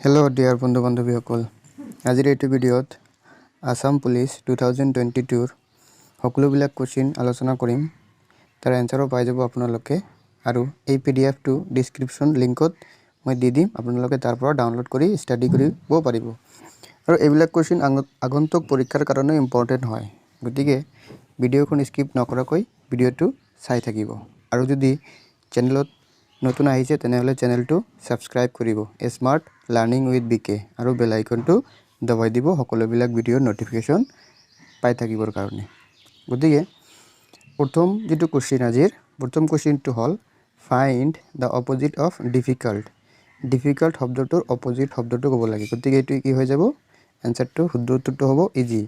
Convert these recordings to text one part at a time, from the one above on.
Hello dear बंधु बान्धवीসকল আজিৰ এইটো ভিডিঅ'ত আসাম পুলিচ 2022 সকলোবিলাক কোশ্চিন আলোচনা কৰিম তাৰ এনসাৰো পাই যাব আপোনালোকে আৰু এই পিডিএফটো ডেসক্ৰিপচন লিংকত মই দি দিম আপোনালোকে তাৰ পৰা ডাউনলোড কৰি ষ্টাডি কৰিব পাৰিব আৰু এইবিলাক কোশ্চিন আগন্তুক পৰীক্ষাৰ কাৰণে ইম্পৰ্টেন্ট হয় গতিকে ভিডিঅ'খন স্কিপ নকৰাকৈ ভিডিঅ'টো চাই থাকিব আৰু যদি চেনেলত নতুন আহিছে তেনেহলে চেনেলটো সাবস্ক্ৰাইব কৰিব স্মাৰ্ট লাৰ্নিং উইথ বিকে আৰু বেল আইকনটো দবাই দিব সকলোবিলাক ভিডিঅ'ৰ নটিফিকেশন পাই থাকিবৰ কাৰণে গতিকে প্ৰথম যেটো কোশ্চিন আজিৰ প্ৰথম কোশ্চিনটো হল find the opposite of difficult difficult শব্দটোৰ অপোজিট শব্দটো ক'ব লাগে গতিকে এটো কি হৈ যাব আনসারটো শুদ্ধ উত্তৰটো হ'ব ইজি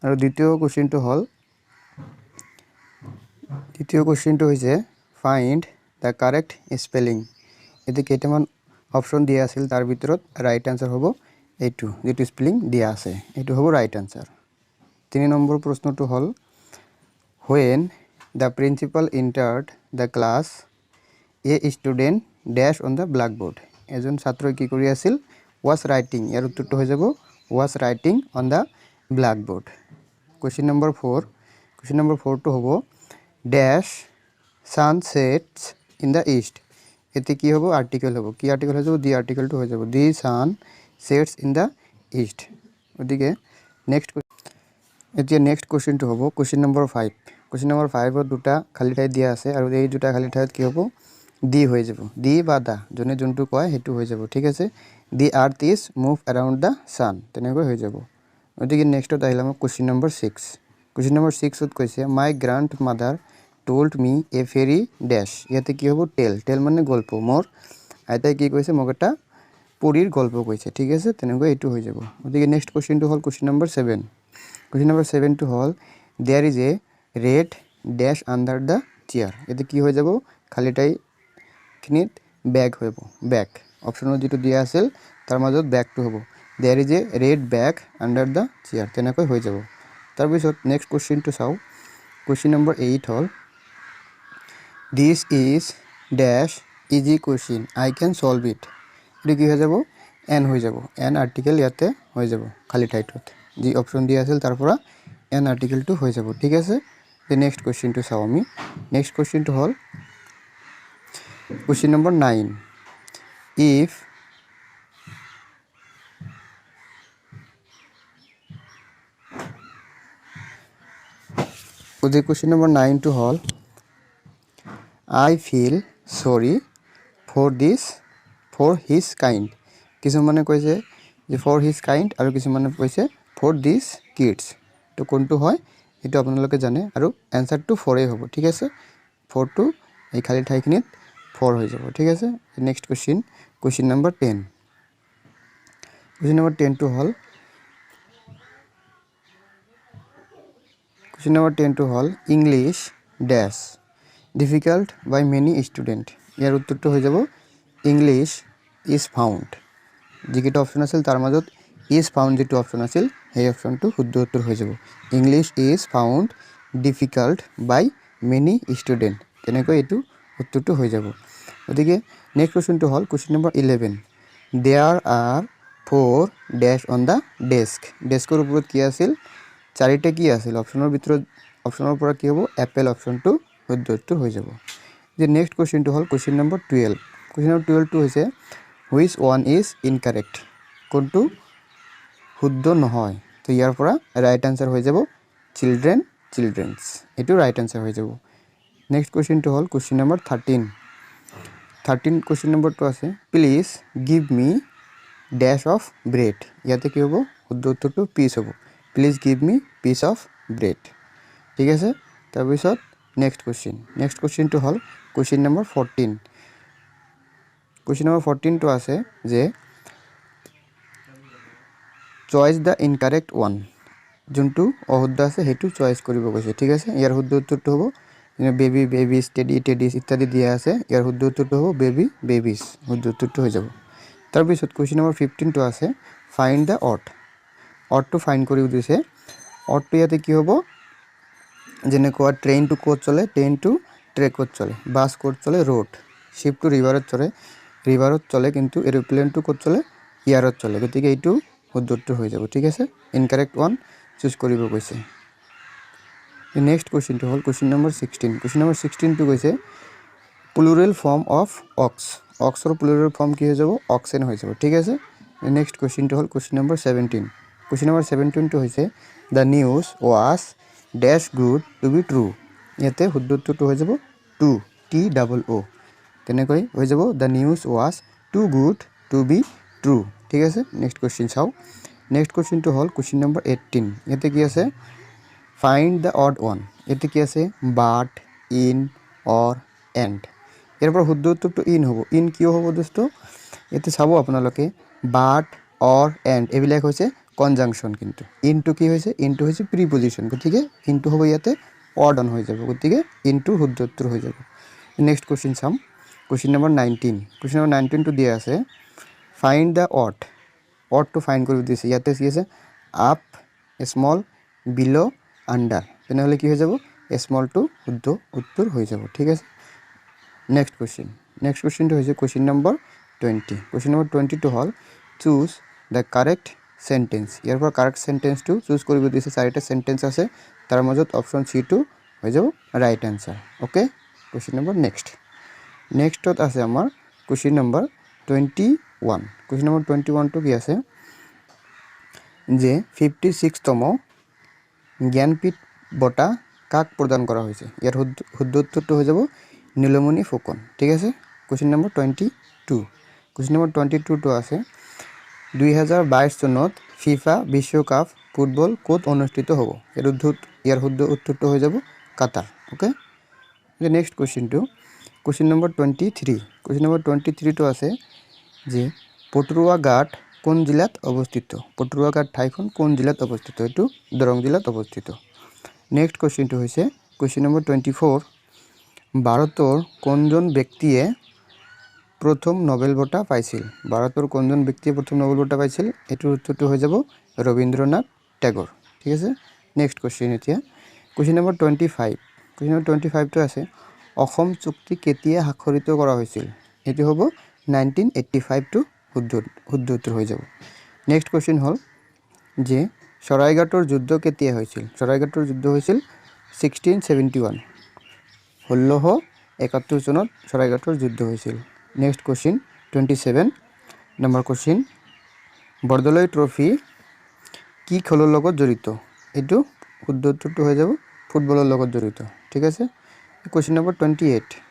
আৰু দ্বিতীয় কোশ্চিনটো হৈছে ফাইন্ড the correct spelling এতে কেইটামান অপশন দিয়া আছিল তাৰ ভিতৰত ৰাইট আনসাৰ হ'ব এইটো যেটো স্পেলিং দিয়া আছে এইটো হ'ব ৰাইট আনসাৰ 3 নম্বৰ প্ৰশ্নটো হ'ল when the principal entered the class a student dash on the blackboard এজন ছাত্ৰই কি কৰি আছিল was writing ইয়াৰ উত্তৰটো হৈ যাব was writing on the blackboard question number 4 টো হ'ব dash sun sets in the east এতে কি হবে আর্টিকেল হবে কি আর্টিকেল হয়ে যাব দি আর্টিকেলটো হয়ে যাব the sun sets in the east ওদিকে নেক্সট কোশ্চেনটো হ'ব কোশ্চেন নম্বৰ 5 ৰ দুটা খালি ঠাই দিয়া আছে আৰু এই দুটা খালি ঠাইত কি হ'ব দি হৈ যাব দি বা দা জনে যোনটো কয় হেতু হৈ যাব ঠিক আছে দি আর্থ ইজ মুভ अराउंड দা সান তেনেকৈ হৈ যাব ওদিকে নেক্সটত আহিলাম কোশ্চেন নম্বৰ 6 ত কৈছে মাই গ্ৰান্ডমাদাৰ told me a fairy dash ইয়াতে কি হ'ব টেল মানে গল্প মোর আইতাই কি কইছে মোক এটা পৰীৰ গল্প কইছে ঠিক আছে তেনেকৈ এটো হৈ যাব ওদিকে নেক্সট কোশ্চেনটো হল কোশ্চেন নম্বৰ 7 টো হল there is a red dash under the chair এতে কি হৈ যাব খালি ঠাই খিনিত ব্যাগ হ'ব ব্যাগ অপচনত যেটো দিয়া আছিল তাৰ মাজত ব্যাগটো হ'ব there is a red bag under the chair তেনেকৈ হৈ যাব তাৰ পিছত নেক্সট কোশ্চেনটো চাও question number 8 hall This is dash easy question. I can solve it. এটো কি হৈ যাব n হৈ যাব n আর্টিকেল ইয়াতে হৈ যাব খালি ঠাইটোত যি অপশন দিয়া আছিল তাৰ পৰা n আর্টিকেলটো হৈ যাব ঠিক আছে তে নেক্সট কোশ্চেনটো চাও আমি নেক্সট কোশ্চেনটো হল কোশ্চেন নম্বৰ 9 if ওদি কোশ্চেন নম্বৰ 9 টো হল I feel sorry for his kind কিছুমানে কৈছে যে for his kind আৰু কিছুমানে কৈছে for these kids তো কোনটো হয় এটো আপোনালোকে জানে আৰু আনসারটো 4 এ হ'ব ঠিক আছে 4 টো এই খালি ঠাইখিনিত 4 হৈ যাব ঠিক আছে নেক্সট কোশ্চেন নম্বৰ 10 টো হল English dash difficult by many student ইয়াৰ উত্তৰটো হৈ যাব ইংলিশ is found যিকেটা অপচন আছিল তাৰ মাজত is found যেটো অপচন আছিল সেই অপচনটো শুদ্ধ উত্তৰ হৈ যাব English is found difficult by many student তেনেকৈ এটো উত্তৰটো হৈ যাব ওদিকে নেক্সট কোশ্চেনটো হল question number 11 there are 4 dash on the desk ডেস্কৰ ওপৰত কি আছিল চাৰিটা কি আছিল অপচনৰ ভিতৰত অপচনৰ পৰা কি হ'ব এপল অপচনটো শুদ্ধ উত্তৰ হৈ যাব যে নেক্সট কোশ্চেনটো হল কোশ্চেন নম্বৰ 12 টো হৈছে which one is incorrect কোনটো শুদ্ধ নহয় তো ইয়াৰ পৰা ৰাইট আনসাৰ হৈ যাব চিলড্ৰেনছ এটো ৰাইট আনসাৰ হৈ যাব নেক্সট কোশ্চেনটো হল কোশ্চেন নম্বৰ 13 কোশ্চেন নম্বৰ 2 আছে please give me dash of bread ইয়াতে কি হ'ব শুদ্ধ উত্তৰটো পিস হ'ব please give me piece of bread ঠিক আছে তাৰ পিছত নেক্সট কোশ্চেন টো হল কোশ্চেন নম্বৰ 14 টো আছে যে চয়েস দা ইনকাৰেক্ট ওয়ান যোনটো অশুদ্ধ আছে হেতু চয়েস কৰিব কৈছে ঠিক আছে ইয়াৰ শুদ্ধ উত্তৰটো হ'ব বেবি টেডিস ইত্যাদি দিয়া আছে ইয়াৰ শুদ্ধ উত্তৰটো হ'ব বেবিস শুদ্ধ উত্তৰটো হৈ যাব তাৰ পিছত কোশ্চেন নম্বৰ 15 টো আছে ফাইন্ড দা অড টো ফাইন্ড কৰিব দিছে অডটো ইয়াতে কি হ'ব যেনেকুৱা ট্ৰেইন টু কোড চলে ট্ৰেইন টু ট্ৰেকত চলে বাস কোড চলে ৰোড শিপ টু ৰিভাৰত চলে কিন্তু এৰোপ্লেন টু কোড চলে ইয়াৰত চলে গতিকে এইটো শুদ্ধ উত্তৰ হৈ যাব ঠিক আছে ইনকাৰেক্ট ওৱান চুজ কৰিব কৈছে নেক্সট কোৱেশ্চনটো হ'ল কোৱেশ্চন নম্বৰ 16 কোৱেশ্চন নম্বৰ 16 টো কৈছে প্লুৰেল ফৰ্ম অফ অক্স অক্সৰ প্লুৰেল ফৰ্ম কি হৈ যাব অক্সেন হৈ যাব ঠিক আছে নেক্সট কোৱেশ্চনটো হ'ল কোৱেশ্চন নম্বৰ 17 কোৱেশ্চন নম্বৰ 17 টো হৈছে the news was dash good to be true ইয়াতে শুদ্ধ উত্তৰটো হৈ যাব টু টি ডাবল অ' তেনেকৈ হৈ যাব the news was too good to be true ঠিক আছে নেক্সট কোৱেশ্চন চাওঁ নেক্সট কোৱেশ্চনটো হ'ল কোৱেশ্চন নম্বৰ 18 ইয়াতে কি আছে ফাইণ্ড দ্য অড ওৱান ইয়াতে কি আছে বাট ইন অৰ এণ্ড ইয়াৰ পৰা শুদ্ধ উত্তৰটো ইন হ'ব ইন কিয় হ'ব দোস্ত ইয়াতে চাব আপোনালোকে বাট অৰ এণ্ড এইবিলাক হৈছে কনজাংচন কিন্তু ইনটো কি হৈছে ইনটো হৈছে প্ৰিপজিশ্যন গতিকে ইনটো হ'ব ইয়াতে অড অন হৈ যাব গতিকে ইনটো শুদ্ধ উত্তৰ হৈ যাব নেক্সট কোৱেশ্চন চাম কোৱেশ্চন নম্বৰ 19 কোৱেশ্চন নম্বৰ 19 টো দিয়া আছে ফাইণ্ড দ্য অডটো ফাইণ্ড কৰিব দিছে ইয়াতে কি আছে আপ স্মল বিলো আণ্ডাৰ তেনেহ'লে কি হৈ যাব স্মলটো শুদ্ধ উত্তৰ হৈ যাব ঠিক আছে নেক্সট কুৱেশ্যনটো হৈছে কুৱেশ্যন নম্বৰ 20 কুৱেশ্যন নম্বৰ 20টো হ'ল চুজ দ্য কাৰেক্ট চেণ্টেন্স ইয়াৰ পৰা কাৰেক্ট চেণ্টেন্সটো চুজ কৰিব দিছে চাৰিটা চেণ্টেন্স আছে তাৰ মাজত অপশ্যন চিটো হৈ যাব right answer okay question number নেক্সটত আছে আমাৰ কুৱেশ্যন নম্বৰ 21 কুৱেশ্যন নম্বৰ 21টো কি আছে যে 56তম জ্ঞানপীঠ বঁটা কাক প্ৰদান কৰা হৈছে ইয়াৰ শুদ্ধ উত্তৰটো হৈ যাব নীলমণি ফুকন ঠিক আছে কুৱেশ্যন নম্বৰ 22 কুৱেশ্যন নম্বৰ 22টো আছে 2022 চনত ফিফা বিশ্বকাপ ফুটবল ক'ত অনুষ্ঠিত হ'ব ইয়াৰ শুদ্ধ উত্তৰটো হৈ যাব কাটাৰ okay next question number 23 question number 23টো আছে যে পটৰুৱা ঘাট কোন জিলাত অৱস্থিত পটৰুৱা ঘাট ঠাইখন কোন জিলাত অৱস্থিত এইটো দৰং জিলাত অৱস্থিত নেক্সট কুৱেশ্যনটো হৈছে কুৱেশ্যন নম্বৰ 24 ভাৰতৰ কোনজন ব্যক্তিয়ে প্ৰথম নোবেল বঁটা পাইছিল ভাৰতৰ কোনজন ব্যক্তিয়ে প্ৰথম নোবেল বঁটা পাইছিল এটোৰ উত্তৰটো হৈ যাব ৰবীন্দ্ৰনাথ টেগৰ ঠিক আছে নেক্সট কুৱেশ্যন এতিয়া কুৱেশ্যন নম্বৰ 25 কুৱেশ্যন নম্বৰ 25টো আছে অসম চুক্তি কেতিয়া স্বাক্ষৰিত কৰা হৈছিল এটো হ'ব 1985 টো শুদ্ধ উত্তৰ হৈ যাব নেক্সট কুৱেশ্যন হ'ল যে চৰাইঘাটৰ যুদ্ধ কেতিয়া হৈছিল চৰাইঘাটৰ যুদ্ধ হৈছিল 1671 1671 চনত চৰাইঘাটৰ যুদ্ধ হৈছিল next question 27 number question Bordoloi trophy কি খেলৰ লগত জড়িত এইটো শুদ্ধ উত্তৰটো হৈ যাব ফুটবলৰ লগত জড়িত ঠিক আছে question number 28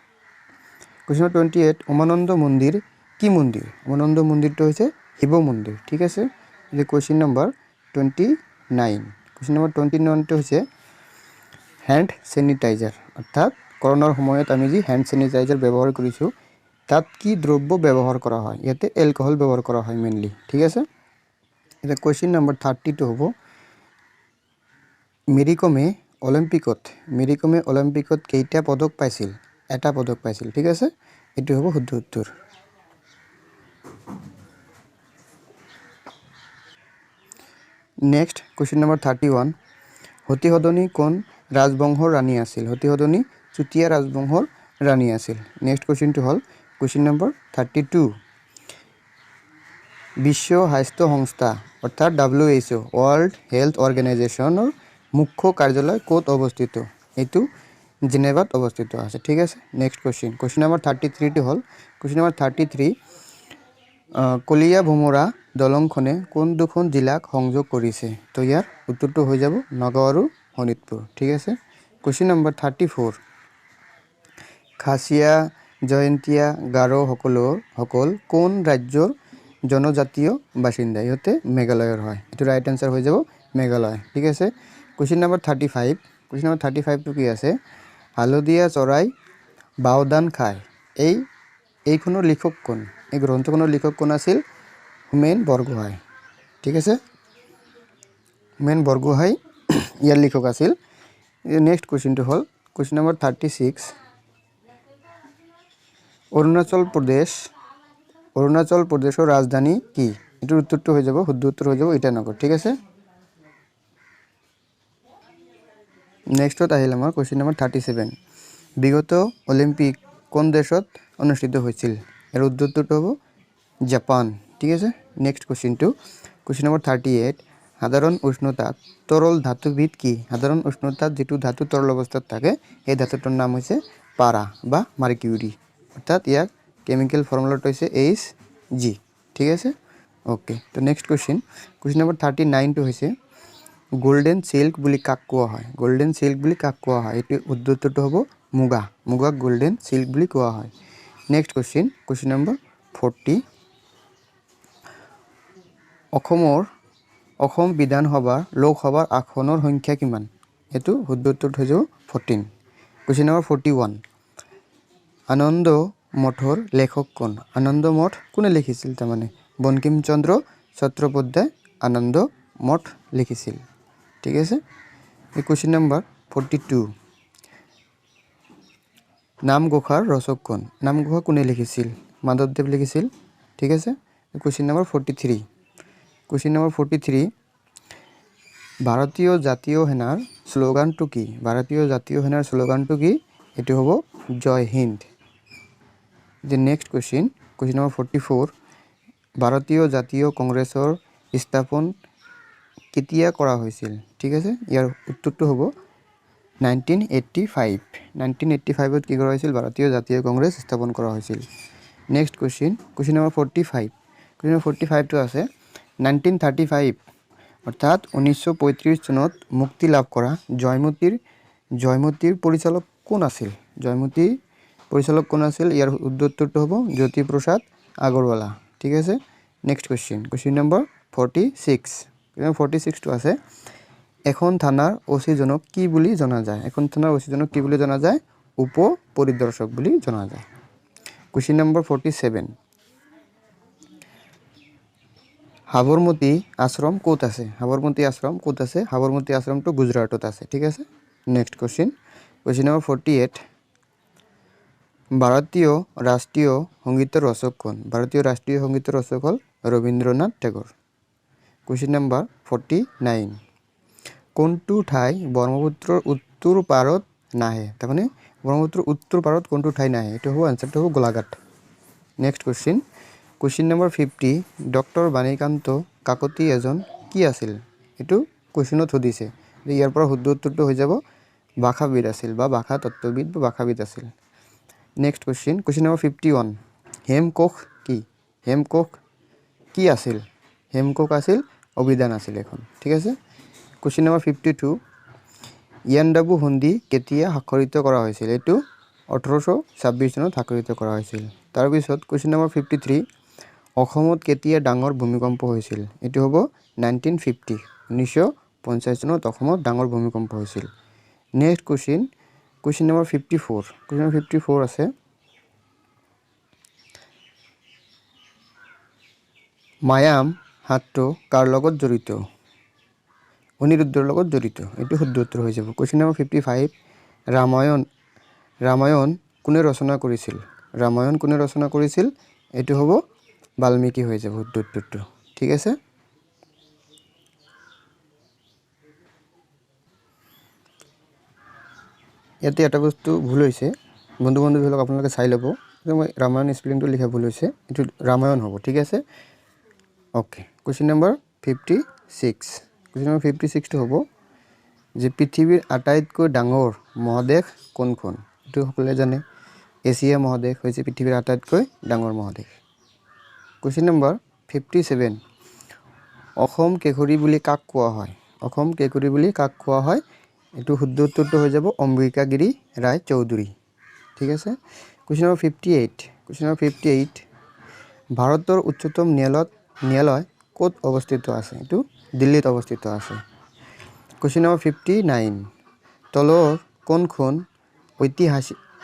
question number 28 Umananda মন্দিৰ কি মন্দিৰ উমানন্দ মন্দিৰটো হৈছে শিৱ মন্দিৰ ঠিক আছে এই কুৱেশ্যন নম্বৰ 29 কুৱেশ্যন নম্বৰ 29টো হৈছে হ্যান্ড স্যানিটাইজাৰ অৰ্থাৎ কৰোনাৰ সময়ত আমি যি হ্যান্ড স্যানিটাইজাৰ ব্যৱহাৰ কৰিছো তাত কি দ্ৰব্য ব্যৱহাৰ কৰা হয় ইয়াতে এলকহল ব্যৱহাৰ কৰা হয় মেইনলি ঠিক আছে এটা কুৱেশ্যন নম্বৰ 30টো হ'ব মেৰিকমে অলিম্পিকত কেইটা পদক পাইছিল এটা পদক পাইছিল ঠিক আছে এটো হ'ব শুদ্ধ উত্তৰ নেক্সট কুৱেশ্যন নম্বৰ 31 হতিহদনী কোন ৰাজবংশৰ ৰাণী আছিল হতিহদনী চুতীয়া ৰাজবংশৰ ৰাণী আছিল নেক্সট কুৱেশ্যনটো হ'ল কুৱেশ্যন নম্বৰ 32 বিশ্ব স্বাস্থ্য সংস্থা অৰ্থাৎ WHO ওয়াৰ্ল্ড হেলথ অৰ্গানাইজেশনৰ মুখ্য কাৰ্যালয় ক'ত অৱস্থিত এটো জেনেভাত অৱস্থিত আছে ঠিক আছে নেক্সট কুৱেশ্যন নম্বৰ 33 টো হ'ল কুৱেশ্যন নম্বৰ 33 কলিয়া ভোমৰা দলংখনে কোন দুখন জিলাক সংযোগ কৰিছে তো ইয়াৰ উত্তৰটো হৈ যাব নগাঁও আৰু শোণিতপুৰ ঠিক আছে কুৱেশ্যন নম্বৰ 34 খাসিয়া জয়ন্তীয়া গাৰো সকল কোন ৰাজ্যৰ জনজাতীয় বাসিন্দা ইহঁতে মেঘালয়ৰ হয় এটো ৰাইট আনসাৰ হৈ যাব মেঘালয় ঠিক আছে কুৱেশ্যন নম্বৰ 35 টো কি আছে হালদিয়া চৰাই বাওদান খায় এইখনৰ লিখক কোন এই গ্ৰন্থখনৰ লিখক কোন আছিল হোমেন বৰগোহাঁই ঠিক আছে হোমেন বৰগোহাঁই ইয়াৰ লিখক আছিল নেক্সট কুৱেশ্যনটো হ'ল কুৱেশ্যন নম্বৰ 36 অৰুণাচল প্ৰদেশৰ ৰাজধানী কি এটোৰ উত্তৰটো হৈ যাব শুদ্ধ উত্তৰ হৈ যাব ইটানগৰ ঠিক আছে নেক্সটত আহিল আমাৰ কুৱেশ্যন নম্বৰ 37 বিগত অলিম্পিক কোন দেশত অনুষ্ঠিত হৈছিল এৰ উত্তৰটো হ'ব জাপান ঠিক আছে নেক্সট কুৱেশ্যনটো কুৱেশ্যন নম্বৰ 38 সাধাৰণ উষ্ণতাত তৰল ধাতুবিধ কি সাধাৰণ উষ্ণতাত যেটো ধাতু তৰল অৱস্থাত থাকে এই ধাতুটোৰ নাম হৈছে পাৰা বা মাৰ্কিউৰি অৰ্থাৎ ইয়াৰ কেমিক্যাল ফৰ্মুলাটো হৈছে Hg ঠিক আছে ওকে তো নেক্সট কুৱেশ্যন নম্বৰ 39 টো হৈছে গোল্ডেন সিল্ক বুলি কাক কোৱা হয় গোল্ডেন সিল্ক বুলি কাক কোৱা হয় এটো উত্তৰটো হ'ব মুগাক গোল্ডেন সিল্ক বুলি কোৱা হয় নেক্সট কুৱেশ্যন নম্বৰ 40 অসম বিধানসভাৰ লোকসভাৰ আসনৰ সংখ্যা কিমান এটো উত্তৰটো হৈ যাব 14 কুৱেশ্যন নম্বৰ 41 আনন্দ মঠৰ লেখক কোন আনন্দ মঠ কোনে লিখিছিল তাৰমানে বঙ্কিম চন্দ্ৰ চট্টোপাধ্যায় আনন্দ মঠ লিখিছিল ঠিক আছে এই কুৱেশ্যন নম্বৰ 42 নামঘোষাৰ ৰচক কোন নামঘোষা কোনে লিখিছিল মাধৱদেৱ লিখিছিল ঠিক আছে কুৱেশ্যন নম্বৰ 43 কুৱেশ্যন নম্বৰ 43 ভাৰতীয় জাতীয় সেনাৰ স্লোগানটো কি ভাৰতীয় জাতীয় সেনাৰ স্লোগানটো কি এটো হ'ব জয় Hind The next question number 44 ভাৰতীয় জাতীয় কংগ্ৰেছৰ স্থাপন কেতিয়া কৰা হৈছিল ঠিক আছে ইয়াৰ উত্তৰটো হ'ব 1985 ত কি কৰা হৈছিল ভাৰতীয় জাতীয় কংগ্ৰেছ স্থাপন কৰা হৈছিল next question number 45 question number 45 টো আছে 1935 অৰ্থাৎ 1935 চনত মুক্তি লাভ কৰা জয়মতীৰ পৰিচালক কোন আছিল জয়মতীৰ পৰিচালক কোন আছিল ইয়াৰ উত্তৰটো হ'ব জ্যোতিপ্ৰসাদ আগৰৱালা ঠিক আছে নেক্সট question number 46 টো আছে এখন থানাৰ ওসি জনক কি বুলি জনা যায় এখন থানাৰ ওসি জনক কি বুলি জনা যায় উপ পৰিদৰ্শক বুলি জনা যায় question number 47 সাবৰমতী আশ্ৰম ক'ত আছে সাবৰমতী আশ্ৰমটো গুজৰাটত আছে ঠিক আছে নেক্সট question number 48 ভাৰতীয় ৰাষ্ট্ৰীয় সংগীতৰ ৰচক কোন ভাৰতীয় ৰাষ্ট্ৰীয় সংগীতৰ ৰচক হ'ল ৰবীন্দ্ৰনাথ টেগোৰ question number 49 কোনটো ঠাই ব্ৰহ্মপুত্ৰৰ উত্তৰ পাৰত নাহে তাৰমানে ব্ৰহ্মপুত্ৰৰ উত্তৰ পাৰত কোনটো ঠাই নাহে এটো হ'ব আনসাৰটো হ'ব Golaghat next question number 50 doctor Banikanta Kakati এজন কি আছিল এটো কোৱেশ্চনত সুধিছে ইয়াৰ পৰা শুদ্ধ উত্তৰটো হৈ যাব ভাষাবিদ আছিল বা ভাষা তত্ত্ববিদ বা ভাষাবিদ আছিল নেক্সট question number 51 হেমকোষ কি আছিল হেমকোষ আছিল অভিধান আছিল এখন ঠিক আছে question number 52 ইয়াণ্ডাবু সন্ধি কেতিয়া স্বাক্ষৰিত কৰা হৈছিল এটো 1826 চনত স্বাক্ষৰিত কৰা হৈছিল তাৰ পিছত question number 53 অসমত কেতিয়া ডাঙৰ ভূমিকম্প হৈছিল এটো হ'ব 1950 চনত অসমত ডাঙৰ ভূমিকম্প হৈছিল নেক্সট question number 54 আছে মায়াম হাট্টো কাৰ লগত জড়িত অনিৰুদ্ধৰ লগত জড়িত এটো শুদ্ধ উত্তৰ হৈ যাব question number 55 ৰামায়ণ কোনে ৰচনা কৰিছিল এটো হ'ব বাল্মীকি হৈ যাব শুদ্ধ উত্তৰটো ঠিক আছে ইয়াতে এটা বস্তু ভুল হৈছে বন্ধুবিলাক আপোনালোকে চাই ল'ব মই ৰামায়ণ স্পেলিংটো লিখা ভুল হৈছে এটো ৰামায়ণ হ'ব ঠিক আছে ওকে question number 56 টো হ'ব যে পৃথিৱীৰ আটাইতকৈ ডাঙৰ মহাদেশ কোনখন এটো সকলোৱে জানে এছিয়া মহাদেশ হৈছে পৃথিৱীৰ আটাইতকৈ ডাঙৰ মহাদেশ question number 57 অসম কেশৰী বুলি কাক কোৱা হয় এটো শুদ্ধ উত্তৰটো হৈ যাব অম্বিকাগিৰি ৰায় চৌধুৰী ঠিক আছে question number 58 ভাৰতৰ উচ্চতম ন্যায়ালয় ক'ত অৱস্থিত আছে এটো দিল্লীত অৱস্থিত আছে question number 59 তলৰ কোনখন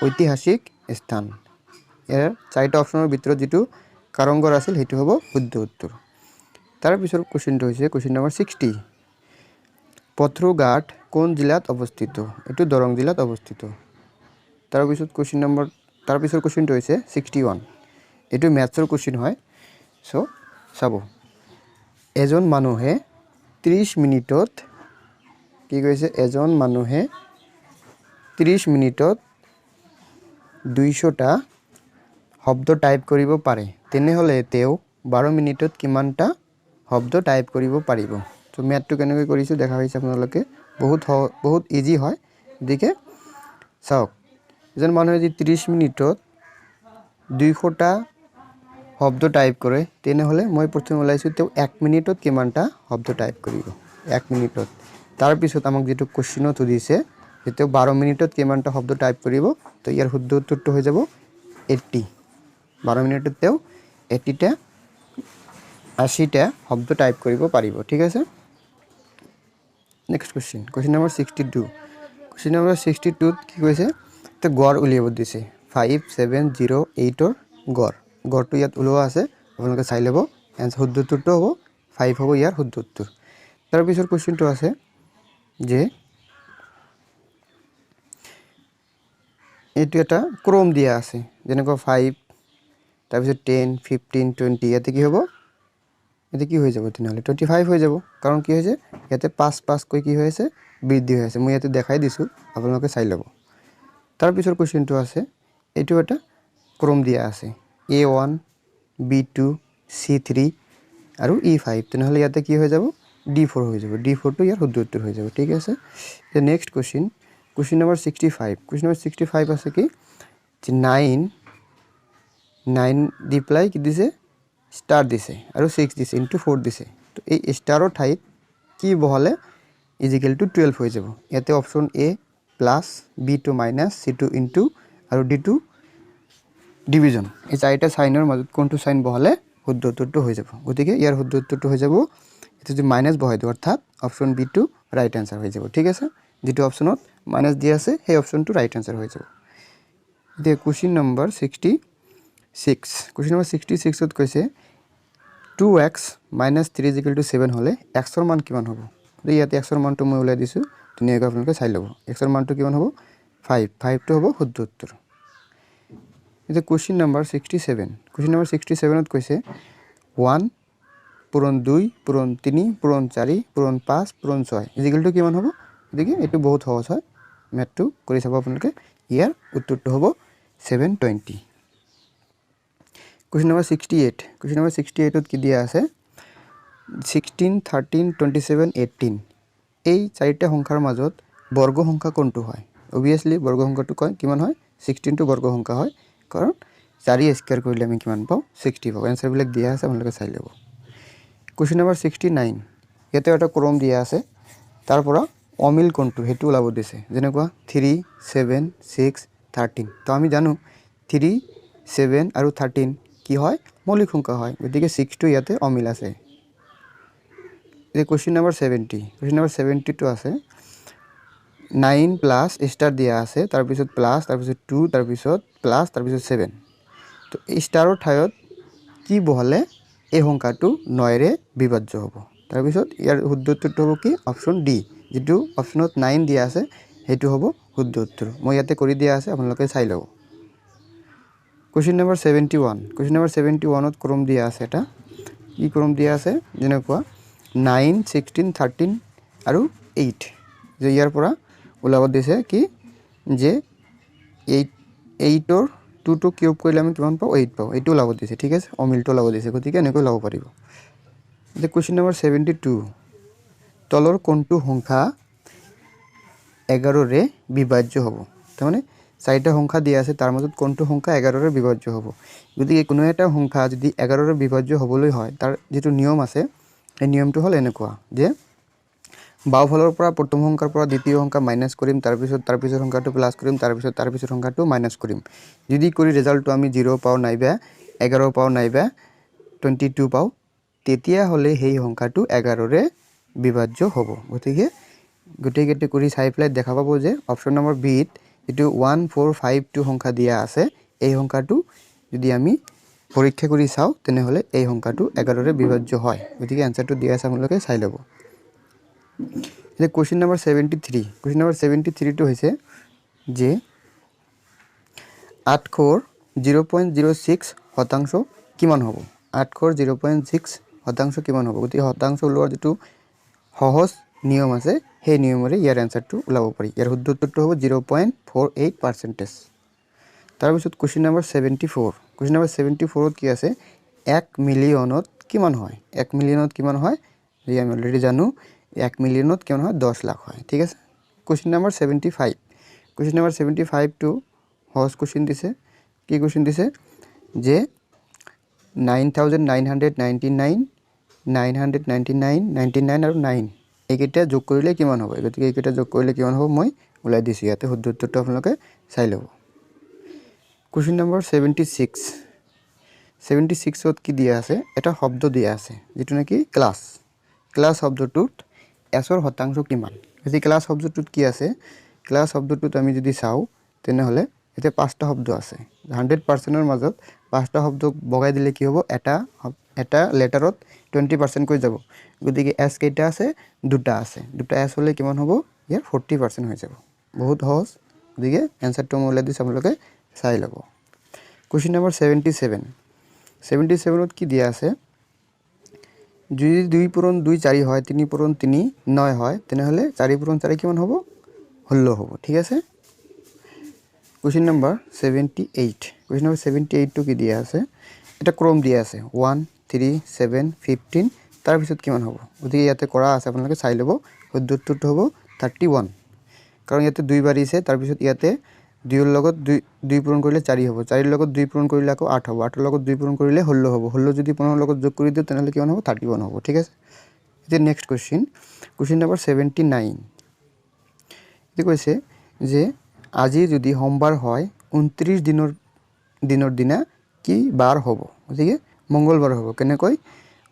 ঐতিহাসিক স্থান ইয়াৰ চাৰিটা অপচনৰ ভিতৰত যেটো কাৰংগৰ আছিল হেতু হ'ব শুদ্ধ উত্তৰ তাৰ পিছৰ কোৱেশ্চনটো হৈছে question number 60 পথৰুঘাট কোন জিলাত অৱস্থিত এটো দৰং জিলাত অৱস্থিত তাৰ পিছৰ কোৱেশ্চনটো হৈছে 61 এটো ম্যাথছৰ কোৱেশ্চন হয় সো চাব এজন মানুহে 30 মিনিটত কি কৈছে এজন মানুহে 30 মিনিটত 200টা শব্দ টাইপ কৰিব পাৰে তেনেহলে তেওঁ 12 মিনিটত কিমানটা শব্দ টাইপ কৰিব পাৰিব তো ম্যাথটো কেনেকৈ কৰিছো দেখা পাইছে আপোনালোকে বহুত ইজি হয় গতিকে চাওক এজন মানুহে যদি 30 মিনিটত 200টা শব্দ টাইপ কৰে তেনেহলে মই প্ৰথমে ওলাইছো তেওঁ 1 মিনিটত কিমানটা শব্দ টাইপ কৰিব 1 মিনিটত তাৰ পিছত আমাক যেটো কোশ্চেনত দিছে যে তেওঁ 12 মিনিটত কিমানটা শব্দ টাইপ কৰিব তো ইয়াৰ শুদ্ধ উত্তৰটো হৈ যাব 80 12 মিনিটত তেওঁ 80টা 80টা শব্দ টাইপ কৰিব পাৰিব ঠিক আছে next question number 62 question number 62 কি কৈছে তো গড় উলিয়াব দিছে 5708 ৰ গড়টো ইয়াত উলোৱা আছে আপোনালোকে চাই লব এনসাৰ শুদ্ধ উত্তৰটো হ'ব 5 হ'ব ইয়াৰ শুদ্ধ উত্তৰ তাৰ পিছৰ কোশ্চেনটো আছে যে এইটো এটা ক্ৰম দিয়া আছে যেনেকৈ 5 তাৰ পিছত 10 15 20 ইয়াতে কি হ'ব এতে কি হৈ যাব তেনেহলে 25 হৈ যাব কাৰণ কি হৈছে ইয়াতে 5 কৈ কি হৈছে বৃদ্ধি হৈ আছে মই ইয়াতে দেখাই দিছো আপোনালোকে চাই লব তাৰ পিছৰ কোশ্চেনটো আছে এইটো এটা ক্ৰম দিয়া আছে A1 B2 C3 আৰু E5 তেনেহলে ইয়াতে কি হৈ যাব D4 হৈ যাব D4 টো ইয়াৰ শুদ্ধ উত্তৰ হৈ যাব ঠিক আছে the next question number 65 আছে কি 9 রিপ্লাই কি দিছে স্টার দিছে আৰু 6 দিছে ইনটু 4 দিছে তো এই স্টাৰৰ ঠাইত কি বহালে ইকুয়াল টু 12 হৈ যাব ইয়াতে option A plus B2 minus C2 into আৰু D2 ডিভিজন এই চাৰিটা সাইনৰ মাজত কোনটো সাইন বহালে শুদ্ধ উত্তৰটো হৈ যাব গতিকে ইয়াৰ শুদ্ধ উত্তৰটো হৈ যাব এটা যদি মাইনাস বহাই দিও অৰ্থাৎ অপচন B2 ৰাইট আনসাৰ হৈ যাব ঠিক আছে যেটো অপচনত মাইনাস দিয়া আছে সেই অপচনটো ৰাইট আনসাৰ হৈ যাব এতিয়া কোশ্চেন নম্বৰ 66 কোশ্চেন নম্বৰ 66 ত কৈছে 2x - 3 = 7 হলে x ৰ মান কিমান হ'ব ইয়াতে x ৰ মানটো মই উলাই দিছো ধুনিয়াকৈ আপোনালোকে চাই লব x ৰ মানটো কিমান হ'ব 5 টো হ'ব শুদ্ধ উত্তৰ এটা কোশ্চেন নম্বৰ 67 ত কৈছে 1 পূৰণ 2 পূৰণ 3 পূৰণ 4 পূৰণ 5 পূৰণ 6 ইকুয়াল টু কিমান হ'ব দেখি এটো বহুত সহজ হয় ম্যাথটো কৰি চাব আপোনালোকে ইয়াৰ উত্তৰটো হ'ব 720 কোশ্চেন নম্বৰ 68 ত কি দিয়া আছে 16 13 27 18 এই চাৰিটা সংখ্যাৰ মাজত বৰ্গ সংখ্যা কোনটো হয় obviously বৰ্গ সংখ্যাটো কিমান হয় 16 টো বৰ্গ সংখ্যা হয় কাৰণ 4 স্কয়াৰ কৰিলে আমি কিমান পাও 60 পাও आंसर বিলাক দিয়া আছে আপোনালোকে চাই লব কোশ্চেন নম্বৰ 69 ইয়াতে এটা ক্ৰম দিয়া আছে তাৰ পৰা অমিল কোনটো হেতু ওলাব দিছে যেনেকুৱা 3 7 6 13 তো আমি জানো 3 7 আৰু 13 কি হয় মৌলিক সংখ্যা হয় গতিকে 6 টো ইয়াতে অমিল আছে এই কোশ্চেন নম্বৰ 70 টো আছে 9 প্লাস স্টাৰ দিয়া আছে তাৰ পিছত প্লাস তাৰ পিছত 2 তাৰ পিছত প্লাস তাৰ পিছত 7 তো এই স্টাৰৰ ঠাইত কি বহালে এই সংখ্যাটো 9 ৰে বিভাজ্য হ'ব তাৰ পিছত ইয়াৰ শুদ্ধ উত্তৰটো হ'ব কি অপচন ডি যেটো অপচনত 9 দিয়া আছে হেতু হ'ব শুদ্ধ উত্তৰ মই ইয়াতে কৰি দিয়া আছে আপোনালোকে চাই লব কোশ্চেন নম্বৰ 71 ত ক্ৰম দিয়া আছে এটা কি ক্ৰম দিয়া আছে যেনেকুৱা 9 16 13 আৰু 8 যে ইয়াৰ পৰা ওলাব দিছে কি যে 8 ৰ 2 টো কিউব কৰিলে আমি কিমান পাও 8 পাও এটো ওলাব দিছে ঠিক আছে অমিলটো ওলাব দিছে গতিকে এনেকৈ ওলাব পাৰিব যে কোশ্চেন নম্বৰ 72 তলৰ কোনটো সংখ্যা 11 ৰে বিভাজ্য হ'ব তাৰমানে চাৰিটা সংখ্যা দিয়া আছে তাৰ মাজত কোনটো সংখ্যা 11 ৰে বিভাজ্য হ'ব গতিকে কোনো এটা সংখ্যা যদি 11 ৰে বিভাজ্য হ'বলৈ হয় তাৰ যেটো নিয়ম আছে এই নিয়মটো হল এনেকুৱা যে বাওফালৰ পৰা প্ৰথম সংখ্যাৰ পৰা দ্বিতীয় সংখ্যা মাইনাস কৰিম তাৰ পিছৰ সংখ্যাটো প্লাস কৰিম তাৰ পিছৰ সংখ্যাটো মাইনাস কৰিম যদি কৰি ৰিজাল্টটো আমি 0 পাও নাইবা 11 পাও নাইবা 22 পাও তেতিয়া হলে সেই সংখ্যাটো 11 ৰে বিভাজ্য হ'ব গতিকে গুটেইকেইটা কৰি চাই প্লাই দেখা পাবো যে অপচন নম্বৰ বি ত এটো 1452 সংখ্যা দিয়া আছে এই সংখ্যাটো যদি আমি পৰীক্ষা কৰি চাও তেনেহলে এই সংখ্যাটো 11 ৰে বিভাজ্য হয় গতিকে आंसरটো দিয়া আছে আপোনালোকে চাই লব যে কোশ্চেন নম্বৰ 73 টো হৈছে যে 8 খৰ 0.06 শতাংশ কিমান হ'ব 8 খৰ 0.6 শতাংশ কিমান হ'ব গতি শতাংশ ওলোৱাৰ যেটো সহজ নিয়ম আছে সেই নিয়মৰে ইয়াৰ आंसरটো ওলাব পাৰি ইয়াৰ শুদ্ধ উত্তৰটো হ'ব 0.48% তাৰ পিছত কোশ্চেন নম্বৰ 74 ত কি আছে 1 মিলিয়নত কিমান হয় 1 মিলিয়নত কিমান হয় যে আমি অলৰেডি জানো 1 মিলিয়নত কিমান হয় 10 লাখ হয় ঠিক আছে কোশ্চেন নাম্বার 75 কোশ্চেন নাম্বার 75 টু সহজ কোশ্চেন দিছে কি কোশ্চেন দিছে যে 9999 999 99 আৰু 9 এইকেইটা যোগ কৰিলে কিমান হ'ব গতিকে এইকেইটা যোগ কৰিলে কিমান হ'ব মই উলাই দিছো ইয়াতে শুদ্ধ উত্তৰটো আপোনালোকে চাই ল'ব কোশ্চেন নাম্বার 76 76 ত কি দিয়া আছে এটা শব্দ দিয়া আছে যেটো নাকি ক্লাস ক্লাস শব্দটোত এছৰ শতাংশ কিমান এই ক্লাস শব্দটোত কি আছে ক্লাস শব্দটোত আমি যদি চাও তেনে হলে এতে পাঁচটা শব্দ আছে 100% ৰ মাজত পাঁচটা শব্দ বগাই দিলে কি হ'ব এটা লেটাৰত 20% কৈ যাব গতিকে এস কেইটা আছে দুটা এস হলে কিমান হ'ব ইয়াৰ 40% হৈ যাব বহুত সহজ গতিকে এনসারটো মই উলাই দিছো আপোনালোকে চাই ল'ব কোশ্চেন নাম্বার 77 77 ত কি দিয়া আছে যদি 2 পূৰণ 2 4 হয় 3 পূৰণ 3 9 হয় তেনে হলে 4 পূৰণ 4 কিমান হ'ব 16 হ'ব ঠিক আছে কোশ্চেন নাম্বার 78 কোশ্চেন নাম্বার 78 টো কি দিয়া আছে এটা ক্রম দিয়া আছে 1 3 7 15 তাৰ পিছত কিমান হ'ব গতিকে ইয়াতে কৰা আছে আপোনালোকে চাই ল'ব শুদ্ধ উত্তৰটো হ'ব 31 কাৰণ ইয়াতে দুই বাৰ দিছে তাৰ পিছত ইয়াতে 2 ৰ লগত 2 পূৰণ কৰিলে 4 হ'ব 4 ৰ লগত 2 পূৰণ কৰিলে আকৌ 8 হ'ব 8 ৰ লগত 2 পূৰণ কৰিলে 16 হ'ব 16 যদি 15 ৰ লগত যোগ কৰি দিও তেনহলে কিমান হ'ব 31 হ'ব ঠিক আছে এতিয়া নেক্সট কোশ্চেন নাম্বার 79 এটি কৈছে যে আজি যদি সোমবাৰ হয় 29 দিনৰ দিনা কি বাৰ হ'ব গতিকে মঙ্গলবাৰ হ'ব কেনেকৈ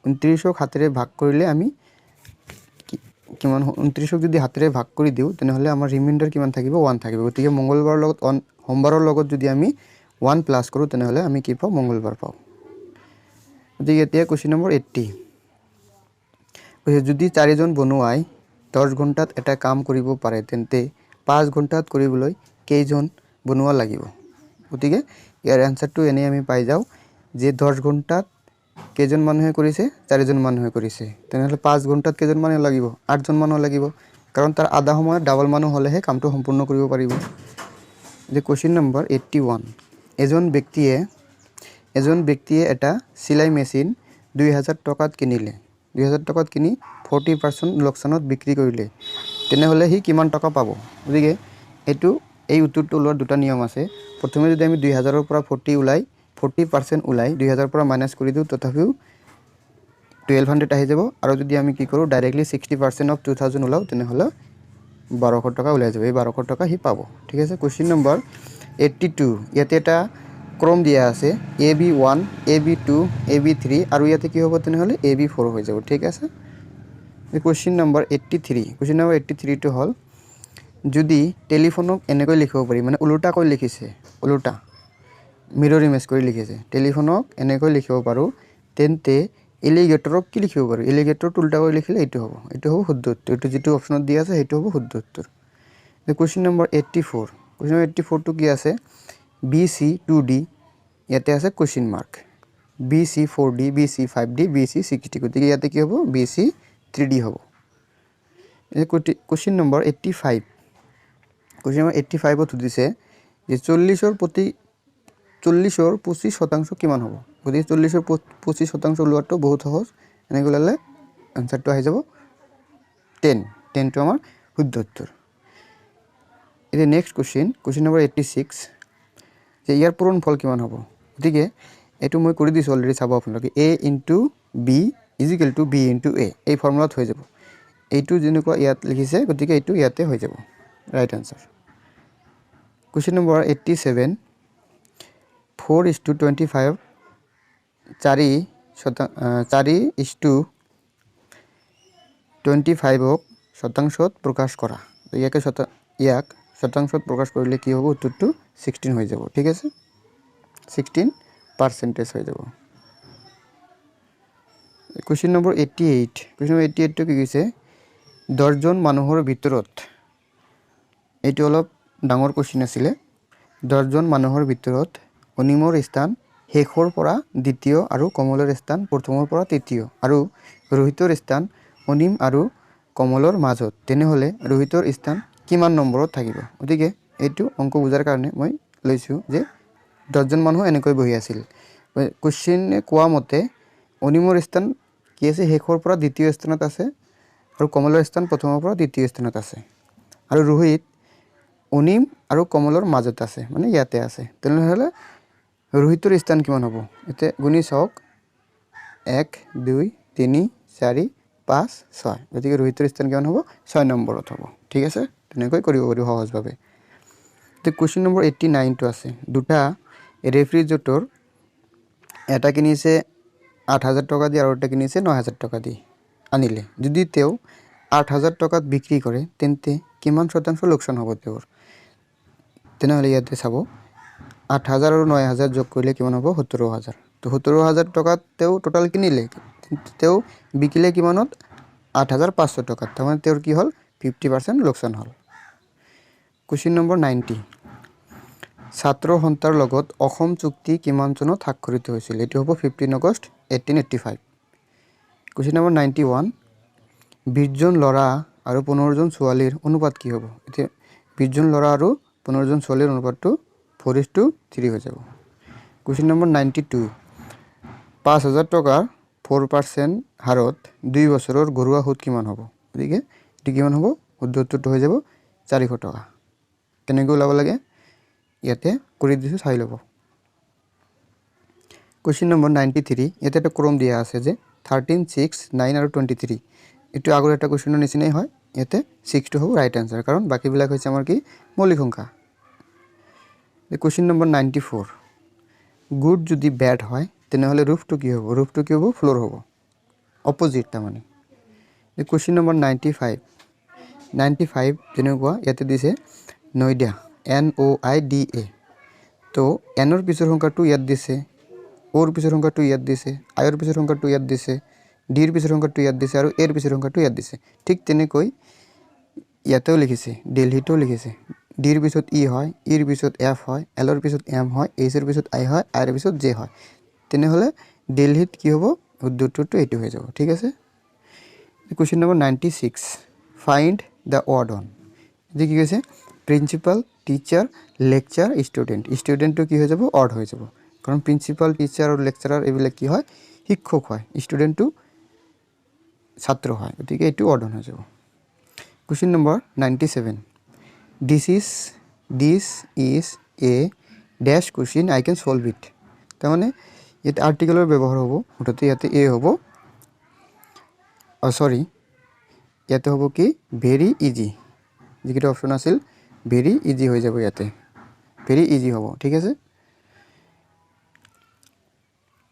29ক হাতেৰে ভাগ কৰিলে আমি কিমান 29ক যদি হাতেৰে ভাগ কৰি দিও তেনহলে আমাৰ ৰিমাইন্ডাৰ কিমান থাকিব 1 থাকিব গতিকে মঙ্গলবাৰৰ লগত সোমবাৰৰ লগত যদি আমি 1 প্লাস কৰো তেনহলে আমি কি পাও মঙ্গলবাৰ পাও গতিকে এতিয়া কোশ্চেন নম্বৰ 80 যদি চাৰিজন বনুৱাই 10 ঘণ্টাত এটা কাম কৰিব পাৰে তেন্তে 5 ঘণ্টাত কৰিবলৈ কেইজন বনুৱা লাগিব গতিকে ইয়াৰ আনসাৰটো এনে আমি পাই যাও যে 10 ঘণ্টাত কেইজন মানুহে কৰিছে 4জন মানুহে কৰিছে তেনহলে 5 ঘণ্টাত কেইজন মানুহ লাগিব 8জন মানুহ লাগিব কাৰণ তাৰ আধা সময় ডাবল মানুহ হলেহে কামটো সম্পূৰ্ণ কৰিব পাৰিব যে কোশ্চেন নম্বৰ 81 এজন ব্যক্তিয়ে এটা সিলাই মেচিন 2000 টকাত কিনিলে 2000 টকাত কিনি 40% লোকসানত বিক্ৰী কৰিলে তেনেহলে হি কিমান টকা পাব গতিকে এই উত্তৰটো ওলোৱাৰ দুটা নিয়ম আছে প্ৰথমে যদি আমি 2000 ৰ পৰা 40% ওলাই 2000 পৰা মাইনাস কৰি দিও তথাপিও 1200 আহি যাব আৰু যদি আমি কি কৰো ডাইৰেক্টলি 60% অফ 2000 ওলাও তেনেহলে 1200 টকা ওলাই যাব এই 1200 টকা হি পাব ঠিক আছে কোশ্চেন নম্বৰ 82 ইয়াতে এটা ক্ৰম দিয়া আছে AB1 AB2 AB3 আৰু ইয়াতে কি হ'ব তেনেহলে AB4 হৈ যাব ঠিক আছে কোশ্চেন নম্বৰ 83 টো হল যদি টেলিফোনক এনেকৈ লিখিব পাৰি মানে উল্টা কৈ লিখিছে উল্টা মিৰৰ ইমেজ কৰি লিখিছে টেলিফোনক এনেকৈ লিখিব পাৰো তেন্তে এলিগেটৰক কি লিখিব পাৰো এলিগেটৰ উল্টা কৰি লিখিলে এইটো হ'ব শুদ্ধ উত্তৰ এইটো যেটো অপচনত দিয়া আছে সেইটো হ'ব শুদ্ধ উত্তৰ কোশ্চেন নম্বৰ 84 টো কি আছে BC 2D ইয়াতে আছে question mark BC 4D BC 5D BC 60 গতিকে ইয়াতে কি হ'ব BC 3D হ'ব এই কোশ্চেন নম্বৰ 85 কোশ্চেন নম্বৰ 85 ত দিছে যে 40 ৰ 25% কিমান হ'ব গতিকে 40 ৰ 25% ওলোৱাটো বহুত সহজ এনেকৈ ললে আনসাৰটো আহি যাব 10 টো আমাৰ শুদ্ধ উত্তৰ এতিয়া নেক্সট কোশ্চেন নম্বৰ 86 যে ইয়াৰ পূৰণফল কিমান হ'ব গতিকে এটো মই কৰি দিছো অলৰেডি চাব আপোনালোকে a * b = b * a এই ফৰ্মুলাত হৈ যাব এইটো যেনেকুৱা ইয়াত লিখিছে গতিকে এইটো ইয়াতে হৈ যাব ৰাইট আনসাৰ কোশ্চেন নম্বৰ 87 4:25 4:25ক শতাংশত প্ৰকাশ কৰা ইয়াক শতাংশত প্ৰকাশ কৰিলে কি হ'ব উত্তৰটো 16 হৈ যাব ঠিক আছে 16% হৈ যাব কোশ্চেন নম্বৰ 88 টো কি কৈছে 10 জন মানুহৰ ভিতৰত এইটো অলপ ডাঙৰ কোশ্চেন আছিল 10 জন মানুহৰ ভিতৰত অনিমৰ স্থান শেষৰ পৰা দ্বিতীয় আৰু কমলৰ স্থান প্ৰথমৰ পৰা তৃতীয় আৰু ৰোহিতৰ স্থান অনিম আৰু কমলৰ মাজত তেনেহলে ৰোহিতৰ স্থান কিমান নম্বৰত থাকিব গতিকে এইটো অংক বুজাৰ কাৰণে মই লৈছো যে 10 জন মানুহ এনেকৈ বহি আছিল কুৱেশ্যনে কোৱা মতে অনিমৰ স্থান কি আছে শেষৰ পৰা দ্বিতীয় স্থানত আছে আৰু কমলৰ স্থান প্ৰথমৰ পৰা দ্বিতীয় স্থানত আছে আৰু ৰোহিত অনিম আৰু কমলৰ মাজত আছে মানে ইয়াতে আছে তেনেহ'লে ৰোহিতৰ স্থান কিমান হ'ব এতিয়া গুণি চাওক 1 2 3 4 5 6 গতিকে ৰোহিতৰ স্থান কিমান হ'ব 6 নম্বৰত হ'ব ঠিক আছে তেনেকৈ কৰিব পাৰি সহজভাৱে তো কোৱেশ্চন নম্বৰ 89 টো আছে দুটা ৰেফ্ৰিজাৰেটৰ এটা কিনিছে 8000 টকা দি আৰু এটা কিনিছে 9000 টকা দি আনিলে যদি তেও 8000 টকাত বিক্ৰী কৰে তেন্তে কিমান শতাংশ লোকসান হ'ব তেওঁৰ তেনেহ'লে ইয়াতে চাব 8000 আৰু 9000 যোগ কৰিলে কিমান হ'ব 17000 তো 17000 টকাত তেও টোটাল কিনিলে তেও বিকিলে কিমানত 8500 টকাত তাৰমানে তেওঁৰ কি হ'ল 50% লোকসান হ'ল কোৱেশ্চন নম্বৰ 90 ছাত্ৰ সন্থাৰ লগত অসম চুক্তি কিমান চনত স্বাক্ষৰিত হৈছিল এটো হ'ব 15 আগষ্ট 1885 কোৱেশ্চন নম্বৰ 91 20 জন ল'ৰা আৰু 15 জন ছোৱালীৰ অনুপাত কি হ'ব এতিয়া 20 জন ল'ৰা আৰু 15 জন ছোৱালীৰ অনুপাতটো 4:3 হৈ যাব কোৱেশ্চন নম্বৰ 92 5000 টকাৰ 4% হাৰত 2 বছৰৰ ঘৰুৱা সুদ কিমান হ'ব গতিকে এটো কিমান হ'ব উত্তৰটো হৈ যাব 400 টকা কেনেকৈ ওলাব লাগে ইয়াতে কৰি দিছো চাই ল'ব কোৱেশ্চন নম্বৰ 93 ইয়াতে এটা ক্ৰম দিয়া আছে যে 13 6 9 আৰু 23 এটো আগৰ এটা কোৱেশ্চনৰ নিচিনাই হয় ইয়াতে 6 টো হ'ব ৰাইট আনসাৰ কাৰণ বাকি বিলাক হৈছে আমাৰ কি মৌলিক সংখ্যা কোৱেশ্চন নম্বৰ 94 গুড যদি ব্যাড হয় তেনেহলে রুফটো কি হ'ব রুফটো কি হ'ব ফ্লোর হ'ব অপোজিট তা মানে কোৱেশ্চন নম্বৰ 95 যেনেকুৱা ইয়াতে দিছে নয়ডা NOIDA তো এনৰ পিছৰ সংখ্যাটো ইয়াত দিছে ওৰ পিছৰ সংখ্যাটো ইয়াত দিছে আইৰ পিছৰ সংখ্যাটো ইয়াত দিছে ডিৰ পিছৰ সংখ্যাটো ইয়াত দিছে আৰু এৰ পিছৰ সংখ্যাটো ইয়াত দিছে ঠিক তেনেকৈ ইয়াতেও লিখিছে দিল্লীটো লিখিছে ডিৰ পিছত ই হয় ইৰ পিছত এফ হয় এলৰ পিছত এম হয় এইচৰ পিছত আই হয় আইৰ পিছত জে হয় তেনেহলে দিল্লীত কি হ'ব উত্তৰটো এইটো হৈ যাব ঠিক আছে question number 96 find da odd on যে কি কৈছে প্ৰিন্সিপাল টিচাৰ লেকচাৰ ষ্টুডেন্টটো কি হৈ যাব অড হৈ যাব কাৰণ প্ৰিন্সিপাল টিচাৰ আৰু লেকচাৰাৰ এইবিলাক কি হয় শিক্ষক হয় ষ্টুডেন্টটো ছাত্ৰ হয় গতিকে এইটো অড অন হৈ যাব question number 97 this is a dash question I can solve it তাৰ মানে ইয়াতে আৰ্টিকেলৰ ব্যৱহাৰ হ'ব মুঠতে ইয়াতে এ হ'ব সৰি ইয়াতে হ'ব কি ভেৰি ইজি যিটো অপচন আছিল ভেৰি ইজি হৈ যাব ইয়াতে ভেৰি ইজি হ'ব ঠিক আছে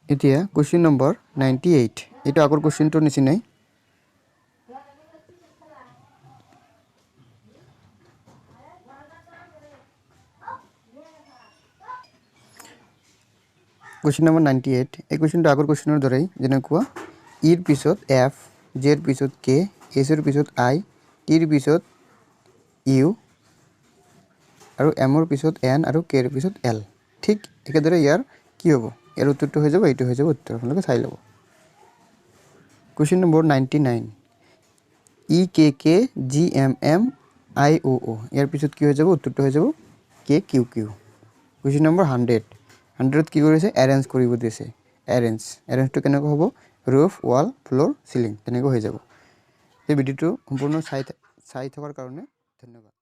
এতিয়া কোৱেশ্চন নম্বৰ 98 এটা আগৰ কোৱেশ্চনটোৰ নিচিনাই Question number 98 এই কোৱেশ্চনটো আগৰ কোৱেশ্চনৰ দৰেই যেনেকুৱা ইৰ পিছত এফ জেৰ পিছত কে এছৰ পিছত আই টিৰ পিছত ইউ আৰু এমৰ পিছত এন আৰু কেৰ পিছত এল ঠিক একেদৰে ইয়াৰ কি হ'ব ইয়াৰ উত্তৰটো হৈ যাব এইটো হৈ যাব উত্তৰ আপোনালোকে চাই ল'ব question number 99 E K K G M M I O O ইয়াৰ পিছত কি হৈ যাব উত্তৰটো হৈ যাব K Q Q question number 100 কি কৰিছে এৰেঞ্জ কৰিব দিছে এৰেঞ্জটো কেনেকৈ হ'ব ৰুফ ওয়াল ফ্লোৰ সিলিং তেনেকৈ হৈ যাব এই ভিডিওটো সম্পূৰ্ণ চাই থকাৰ কাৰণে ধন্যবাদ